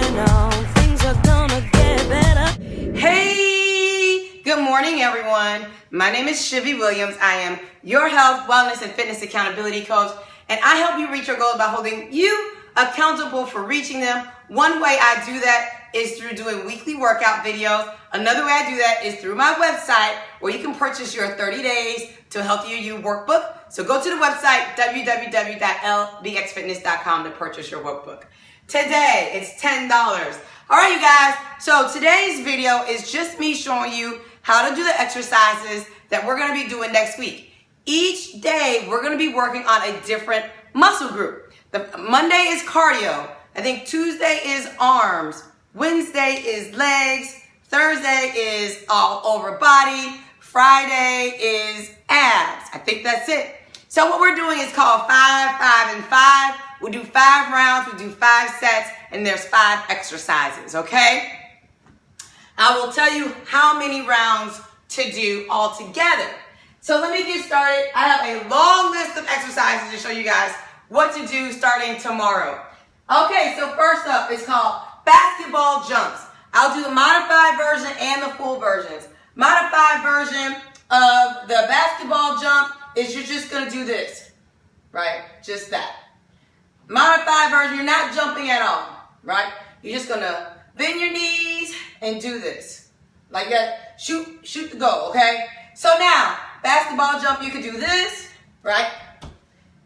going on. Things are gonna get better. Hey, good morning, everyone. My name is Shivy Williams. I am your health, wellness, and fitness accountability coach, and I help you reach your goals by holding you accountable for reaching them. One way I do that is through doing weekly workout videos. Another way I do that is through my website, where you can purchase your 30 days to Healthier You workbook. So go to the website, www.lbxfitness.com, to purchase your workbook. Today, it's $10. All right, you guys. So today's video is just me showing you how to do the exercises that we're going to be doing next week. Each day, we're going to be working on a different muscle group. Monday is cardio. I think Tuesday is arms. Wednesday is legs. Thursday is all over body. Friday is abs. I think that's it. So what we're doing is called 5, 5, and 5. We'll do 5 rounds, we'll do 5 sets, and there's 5 exercises, okay? I will tell you how many rounds to do all together. So let me get started. I have a long list of exercises to show you guys what to do starting tomorrow. Okay, so first up, it's called basketball jumps. I'll do the modified version and the full versions. Modified version of the basketball jump is you're just gonna do this, right? Just that. Modified version, you're not jumping at all, right? You're just gonna bend your knees and do this. Like that, shoot the goal, okay? So now, basketball jump, you can do this, right?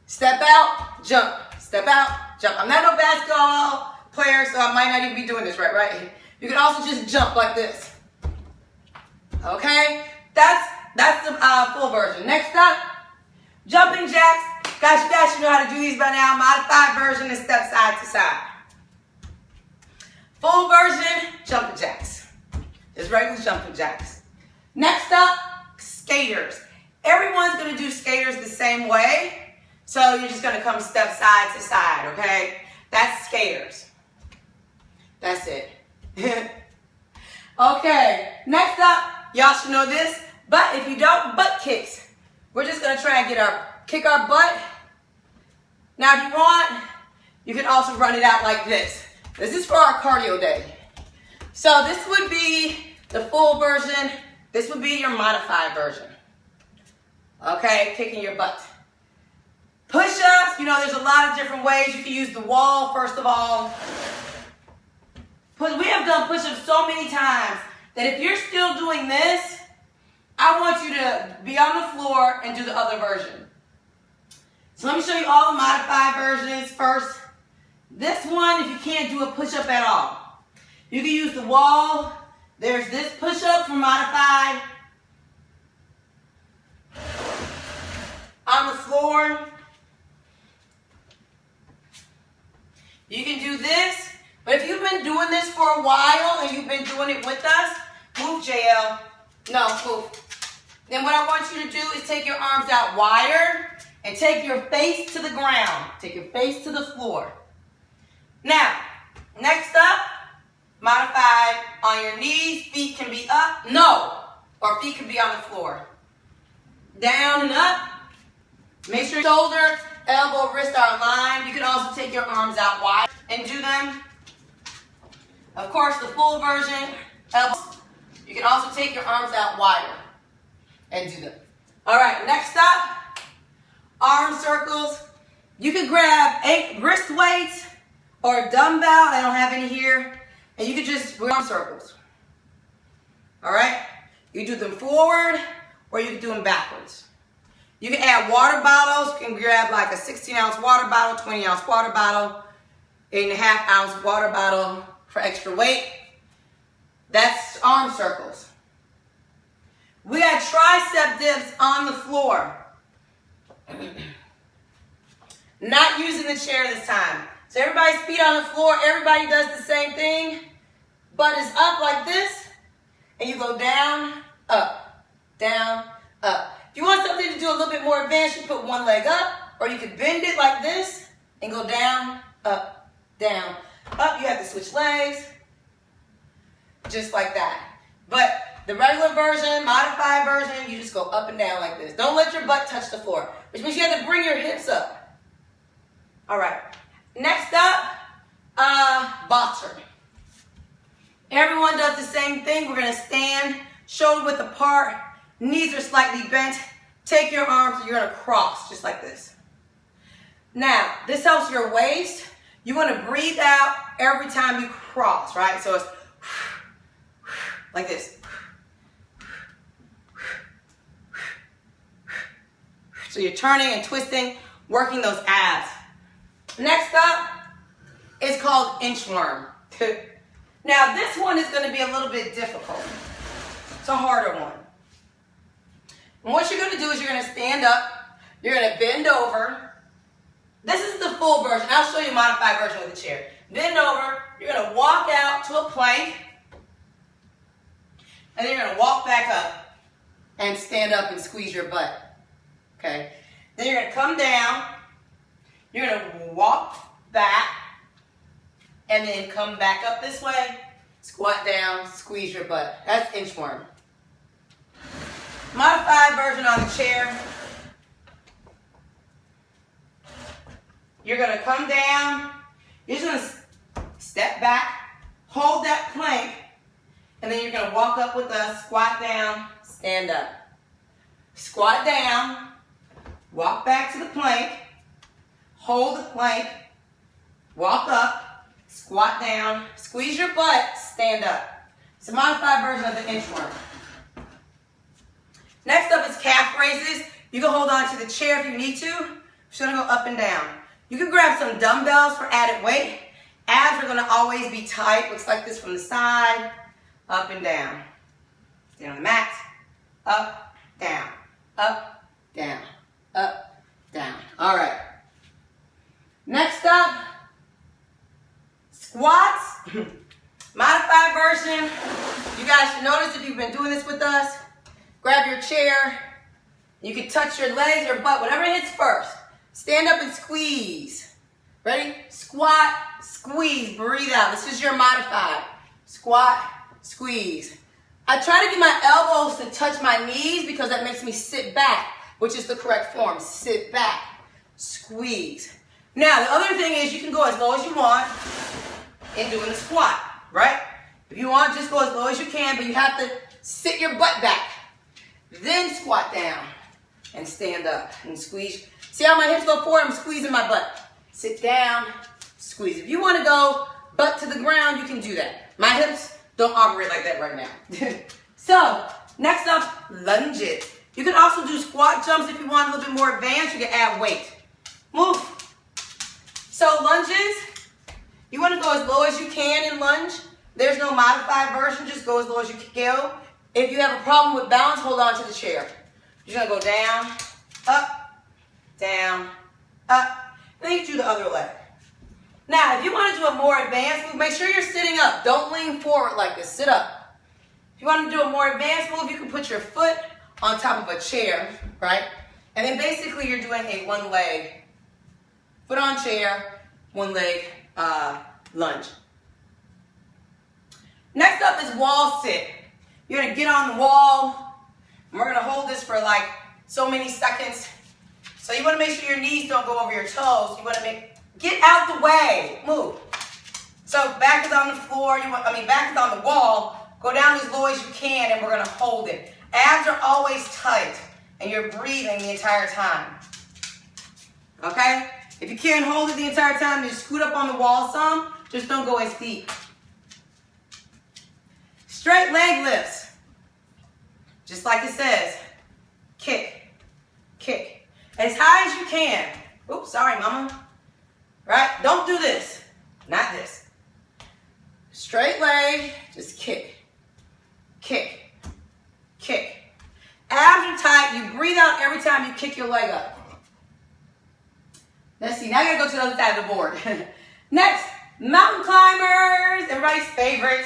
Step out, jump, step out, jump. I'm not no basketball player, so I might not even be doing this right? You can also just jump like this, okay? That's the full version. Next up, jumping jacks. Guys, you guys should know how to do these by now. Modified version is step side to side. Full version, jumping jacks. Just regular jumping jacks. Next up, skaters. Everyone's gonna do skaters the same way. So you're just gonna come step side to side, okay? That's skaters. That's it. Okay, next up, y'all should know this, but if you don't, butt kicks. We're just gonna try and kick our butt. Now if you want, you can also run it out like this. This is for our cardio day. So this would be the full version. This would be your modified version. Okay, kicking your butt. Push-ups, you know, there's a lot of different ways. You can use the wall, first of all. We have done push-ups so many times that if you're still doing this, I want you to be on the floor and do the other version. So let me show you all the modified versions first. This one, if you can't do a push-up at all, you can use the wall. There's this push-up for modified. On the floor. You can do this. But if you've been doing this for a while and you've been doing it with us, move, JL. No, move. Then what I want you to do is take your arms out wider and take your face to the ground. Take your face to the floor. Now, next up, modified on your knees. Feet can be up. No. Or feet can be on the floor. Down and up. Make sure shoulder, elbow, wrist are aligned. You can also take your arms out wide and do them. Of course, the full version, elbows. You can also take your arms out wider and do them. All right, next up, arm circles. You can grab 8 wrist weights or a dumbbell. I don't have any here. And you can just do arm circles. All right? You do them forward or you can do them backwards. You can add water bottles. You can grab like a 16-ounce water bottle, 20-ounce water bottle, 8.5-ounce water bottle for extra weight. That's arm circles. We got tricep dips on the floor. Not using the chair this time. So everybody's feet on the floor, everybody does the same thing. Butt is up like this, and you go down, up, down, up. If you want something to do a little bit more advanced, you put one leg up, or you could bend it like this and go down, up, down, up. You have to switch legs, just like that. But the regular version, modified version, you just go up and down like this. Don't let your butt touch the floor, which means you have to bring your hips up. All right. Next up, boxer. Everyone does the same thing. We're gonna stand, shoulder width apart, knees are slightly bent. Take your arms, you're gonna cross, just like this. Now, this helps your waist. You wanna breathe out every time you cross, right? So it's like this. So you're turning and twisting, working those abs. Next up is called Inchworm. Now this one is going to be a little bit difficult. It's a harder one. And what you're going to do is you're going to stand up, you're going to bend over. This is the full version. I'll show you a modified version with the chair. Bend over, you're going to walk out to a plank, and then you're going to walk back up and stand up and squeeze your butt. Okay? Then you're going to come down, you're going to walk back, and then come back up this way, squat down, squeeze your butt. That's Inchworm. Modified version on the chair. You're going to come down, you're just going to step back, hold that plank, and then you're going to walk up with us, squat down, stand up. Squat down, walk back to the plank, hold the plank, walk up, squat down, squeeze your butt, stand up. It's a modified version of the Inchworm. Next up is calf raises. You can hold on to the chair if you need to. We're just going to go up and down. You can grab some dumbbells for added weight. Abs are going to always be tight. Looks like this from the side. Up and down. Stay on the mat. Up, down, up, down, up, down. All right. Next up, squats. Modified version. You guys should notice if you've been doing this with us, grab your chair. You can touch your legs or butt, whatever hits first. Stand up and squeeze. Ready? Squat, squeeze, breathe out. This is your modified. Squat, squeeze. I try to get my elbows to touch my knees because that makes me sit back, which is the correct form. Sit back, squeeze. Now, the other thing is you can go as low as you want in doing a squat, right? If you want, just go as low as you can, but you have to sit your butt back. Then squat down and stand up and squeeze. See how my hips go forward? I'm squeezing my butt. Sit down, squeeze. If you want to go butt to the ground, you can do that. My hips don't operate like that right now. So, next up, lunges. You can also do squat jumps if you want a little bit more advanced. You can add weight. Move. So, lunges, you want to go as low as you can in lunge. There's no modified version. Just go as low as you can go. If you have a problem with balance, hold on to the chair. You're going to go down, up, and then you do the other leg. Now, if you want to do a more advanced move, make sure you're sitting up. Don't lean forward like this. Sit up. If you want to do a more advanced move, you can put your foot on top of a chair, right? And then basically you're doing a one leg, foot on chair, one leg lunge. Next up is wall sit. You're going to get on the wall, and we're going to hold this for like so many seconds. So you want to make sure your knees don't go over your toes. You want to get out the way. Move. So back is on the floor. Back is on the wall. Go down as low as you can, and we're going to hold it. Abs are always tight, and you're breathing the entire time. Okay? If you can't hold it the entire time, just scoot up on the wall some. Just don't go as deep. Straight leg lifts. Just like it says. Kick. Kick. As high as you can. Oops, sorry, mama. Right? Don't do this. Not this. Straight leg, just kick. Kick. Kick. Abs are tight. You breathe out every time you kick your leg up. Let's see. Now I gotta go to the other side of the board. Next, mountain climbers. Everybody's favorite.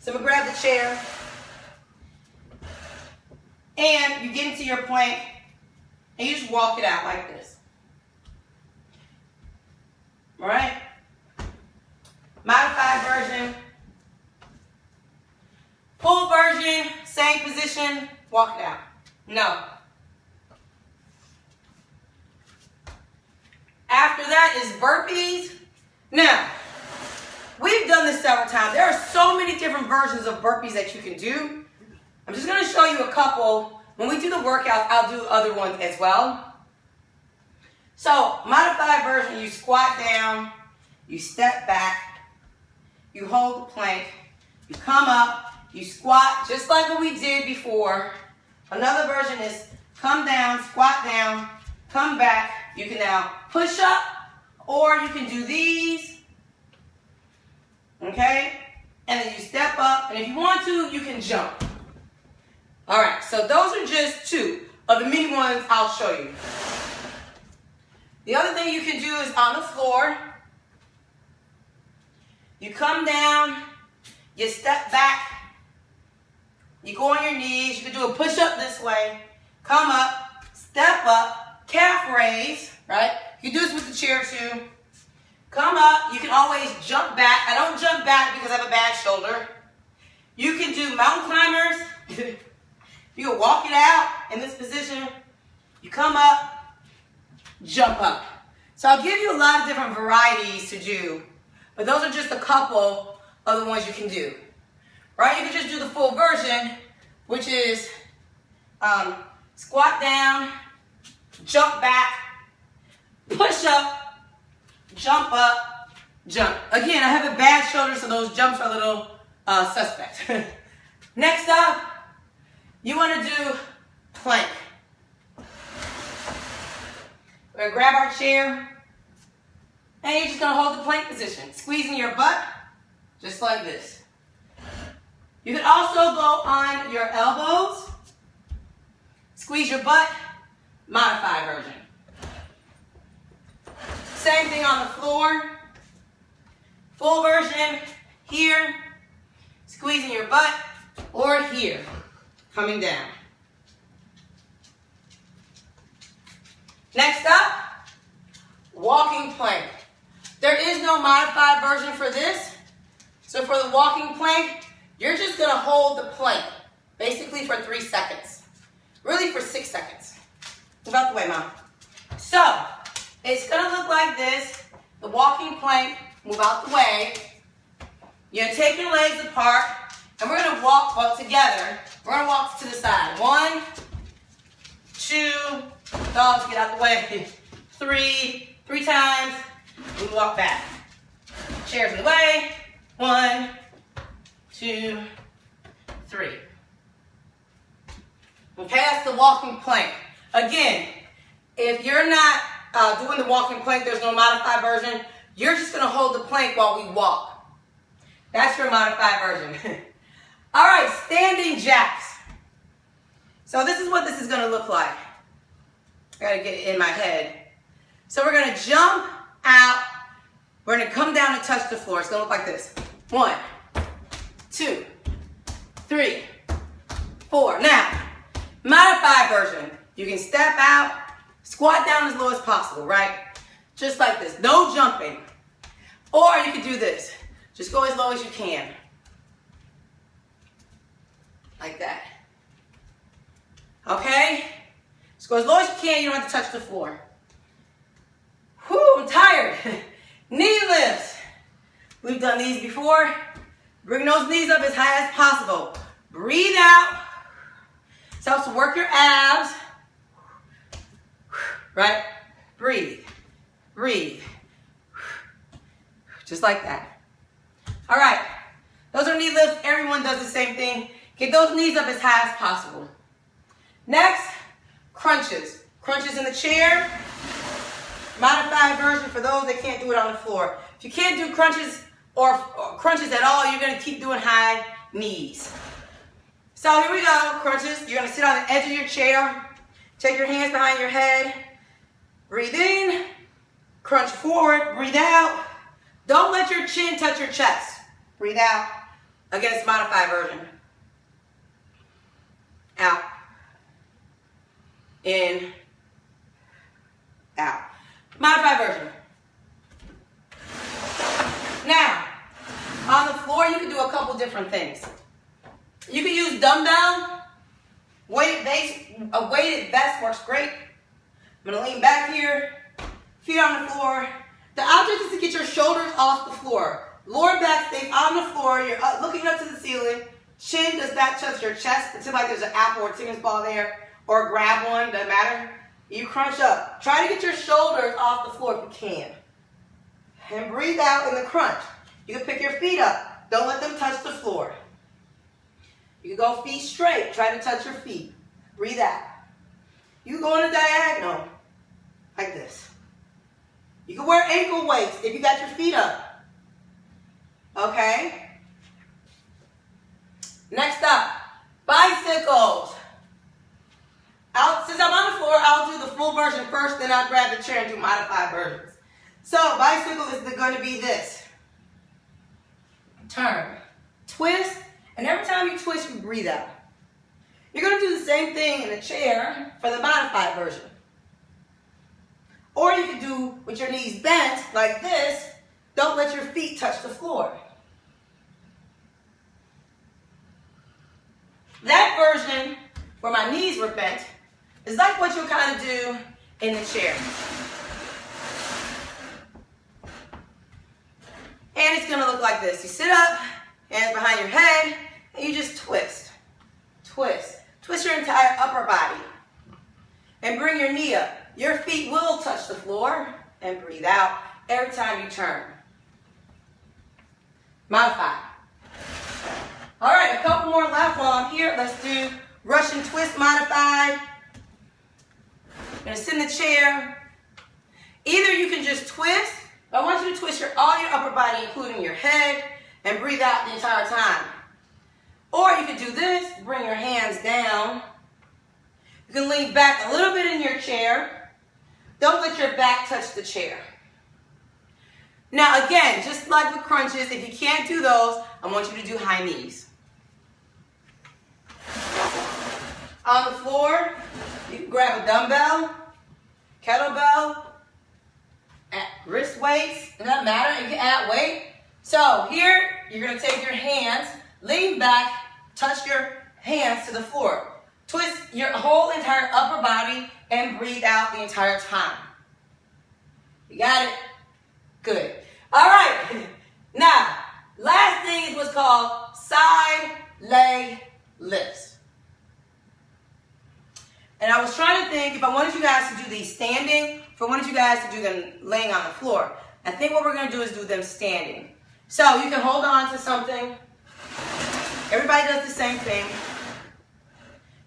So I'm gonna grab the chair. And you get into your plank. And you just walk it out like this. All right? Modified version. Full version, same position, walk it out. No. After that is burpees. Now, we've done this several workout time. There are so many different versions of burpees that you can do. I'm just going to show you a couple. When we do the workouts, I'll do other ones as well. So, modified version, you squat down, you step back, you hold the plank, you come up, you squat just like what we did before. Another version is come down, squat down, come back. You can now push up, or you can do these, okay? And then you step up, and if you want to, you can jump. All right, so those are just two of the many ones I'll show you. The other thing you can do is on the floor. You come down, you step back, you go on your knees. You can do a push-up this way, come up, step up, calf raise, right? You can do this with the chair too. Come up, you can always jump back. I don't jump back because I have a bad shoulder. You can do mountain climbers. You can walk it out in this position. You come up, jump up. So I'll give you a lot of different varieties to do, but those are just a couple of the ones you can do. Right? You can just do the full version, which is squat down, jump back, push up, jump up, jump. Again, I have a bad shoulder, so those jumps are a little suspect. Next up, you want to do plank. We're going to grab our chair, and you're just going to hold the plank position, squeezing your butt, just like this. You can also go on your elbows, squeeze your butt, modified version. Same thing on the floor. Full version here, squeezing your butt, or here, coming down. Next up, walking plank. There is no modified version for this. So for the walking plank, you're just going to hold the plank, basically for 3 seconds. Really for 6 seconds. Move out the way, Mom. So, it's going to look like this. The walking plank, move out the way. You're going to take your legs apart, and we're going to walk together. We're going to walk to the side. 1, 2, dogs, get out the way. 3 times. We walk back. Chairs in the way. 1, 2, 3. Okay, that's the walking plank. Again, if you're not doing the walking plank, there's no modified version. You're just going to hold the plank while we walk. That's your modified version. All right, standing jacks. So this is what this is going to look like. I got to get it in my head. So we're going to jump out. We're going to come down and touch the floor. It's going to look like this. 1, 2, 3, 4. Now, modified version. You can step out, squat down as low as possible, right? Just like this. No jumping. Or you can do this. Just go as low as you can. Like that. Okay? Just go as low as you can. You don't have to touch the floor. Whew, I'm tired. Knee lifts. We've done these before. Bring those knees up as high as possible. Breathe out. This helps to work your abs. Right? Breathe. Breathe. Just like that. All right. Those are knee lifts. Everyone does the same thing. Get those knees up as high as possible. Next, crunches. Crunches in the chair. Modified version for those that can't do it on the floor. If you can't do crunches or crunches at all, you're going to keep doing high knees. So here we go, crunches. You're going to sit on the edge of your chair. Take your hands behind your head. Breathe in. Crunch forward. Breathe out. Don't let your chin touch your chest. Breathe out. Again, it's modified version. Out. In. Out. Modified version. Now, on the floor, you can do a couple different things. You can use dumbbell. A weighted vest works great. I'm going to lean back here. Feet on the floor. The object is to get your shoulders off the floor. Lower back stays on the floor. You're looking up to the ceiling. Chin does not touch your chest until like there's an apple or tennis ball there, or grab one, doesn't matter. You crunch up. Try to get your shoulders off the floor if you can. And breathe out in the crunch. You can pick your feet up. Don't let them touch the floor. You can go feet straight. Try to touch your feet. Breathe out. You can go in a diagonal, like this. You can wear ankle weights if you got your feet up. Okay? Next up, bicycles. Since I'm on the floor, I'll do the full version first, then I'll grab the chair and do modified versions. So, bicycle is going to be this. Turn, twist, and every time you twist, you breathe out. You're going to do the same thing in the chair for the modified version. Or you can do with your knees bent, like this. Don't let your feet touch the floor. That version, where my knees were bent, is like what you'll kind of do in the chair. And it's going to look like this. You sit up, hands behind your head, and you just twist. Twist. Twist your entire upper body. And bring your knee up. Your feet will touch the floor, and breathe out every time you turn. Modify. All right, a couple more left while I'm here. Let's do Russian twist modified. I'm going to sit in the chair. Either you can just twist, but I want you to twist all your upper body, including your head, and breathe out the entire time. Or you could do this, bring your hands down. You can lean back a little bit in your chair. Don't let your back touch the chair. Now again, just like with crunches, if you can't do those, I want you to do high knees. On the floor, you can grab a dumbbell, kettlebell, wrist weights, it doesn't matter, you can add weight. So here, you're going to take your hands, lean back, touch your hands to the floor. Twist your whole entire upper body and breathe out the entire time. You got it? Good. All right. Now, last thing is what's called side leg lifts. And I was trying to think if I wanted you guys to do these standing, if I wanted you guys to do them laying on the floor. I think what we're going to do is do them standing. So you can hold on to something. Everybody does the same thing.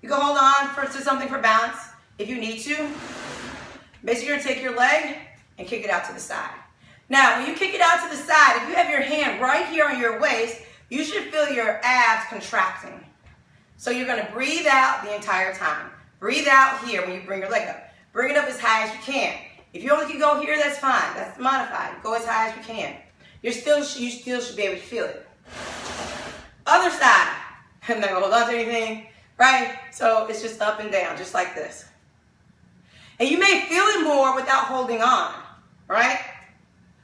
You can hold on to something for balance if you need to. Basically, you're going to take your leg and kick it out to the side. Now, when you kick it out to the side, if you have your hand right here on your waist, you should feel your abs contracting. So you're going to breathe out the entire time. Breathe out here when you bring your leg up. Bring it up as high as you can. If you only can go here, that's fine. That's modified. Go as high as you can. You still should be able to feel it. Other side. I'm not going to hold on to anything, right? So it's just up and down, just like this. And you may feel it more without holding on, right?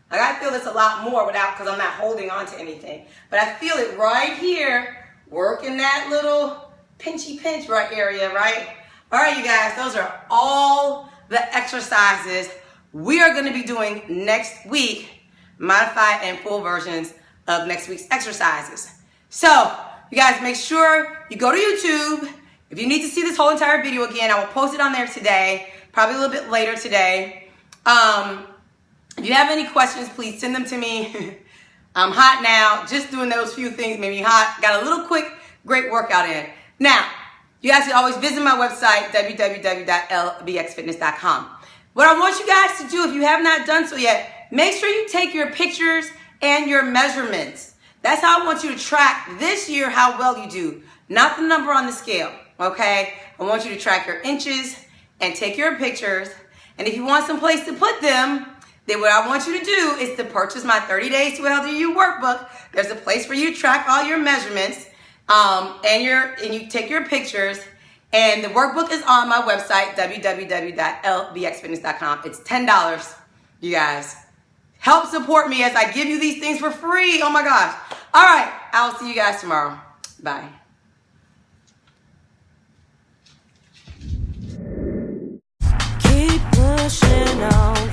Like I feel this a lot more because I'm not holding on to anything. But I feel it right here, working that little pinchy pinch right area, right? All right, you guys, those are all the exercises we are going to be doing next week, modified and full versions of next week's exercises. So, you guys make sure you go to YouTube. If you need to see this whole entire video again, I will post it on there today, probably a little bit later today. If you have any questions, please send them to me. I'm hot now, just doing those few things made me hot. Got a little quick, great workout in. Now, you guys can always visit my website, www.lbxfitness.com. What I want you guys to do, if you have not done so yet, make sure you take your pictures and your measurements. That's how I want you to track this year how well you do, not the number on the scale, okay? I want you to track your inches and take your pictures. And if you want some place to put them, then what I want you to do is to purchase my 30 Days to a Healthier You workbook. There's a place for you to track all your measurements. And you take your pictures, and the workbook is on my website, www.lbxfitness.com. It's $10, you guys. Help support me as I give you these things for free. Oh my gosh. All right, I'll see you guys tomorrow. Bye. Keep pushing on.